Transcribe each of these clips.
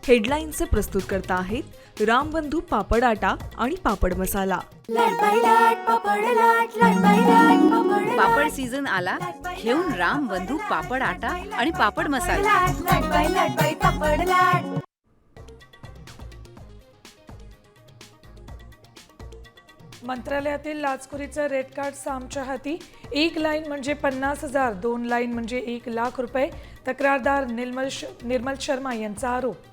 हेडलाईनचे प्रस्तुत करता आहेत रामबंधू पापड आटा आणि पापड मसाला। पापड सीझन आला, घेऊन रामबंधू पापड आटा आणि पापड मसाला। मंत्रालयातील लाचखोरीचं रेड कार्ड सामच्या हाती। एक लाईन म्हणजे 50,000, 2 लाईन म्हणजे 1,00,000 रुपये। तक्रारदार निर्मल शर्मा यांचा आरोप।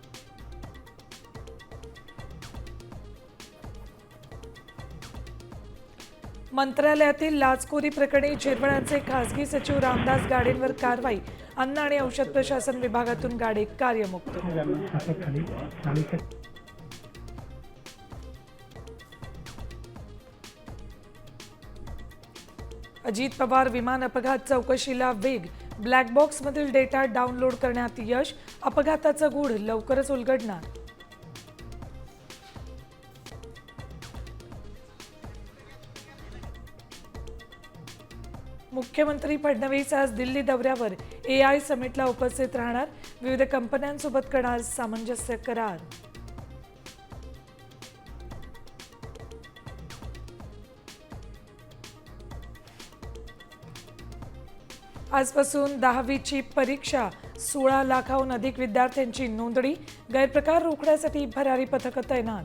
मंत्रालयातील लाचखोरी प्रकरणी झिरवळाचे खासगी सचिव रामदास गाडेंवर कारवाई। अन्न आणि औषध प्रशासन विभागातून गाडे कार्यमुक्त। अजित पवार विमान अपघात चौकशीला वेग। ब्लॅक बॉक्समधील डेटा डाउनलोड करण्यात यश। अपघाताचं गूढ लवकरच उलगडणार। मुख्यमंत्री फडणवीस आज दिल्ली दौऱ्यावर AI समिटला उपस्थित राहणार। विविध कंपन्यांसोबत करणार सामंजस्य करार। आजपासून 10वीची परीक्षा। 16 लाखाहून अधिक विद्यार्थ्यांची नोंदणी। गैरप्रकार रोखण्यासाठी भरारी पथकं तैनात।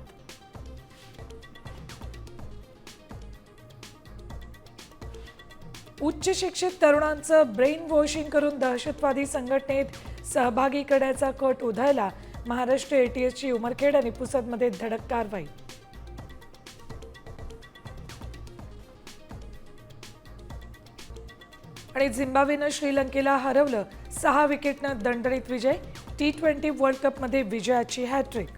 उच्च शिक्षित तरुणांचं ब्रेन वॉशिंग करून दहशतवादी संघटनेत सहभागी करण्याचा कट उधळला। महाराष्ट्र ATSची उमरखेड आणि पुसदमध्ये धडक कारवाई। आणि झिम्बाब्वेनं श्रीलंकेला हरवलं। 6 विकेटनं दणदणीत विजय। T20 वर्ल्ड कपमध्ये विजयाची हॅट्रिक।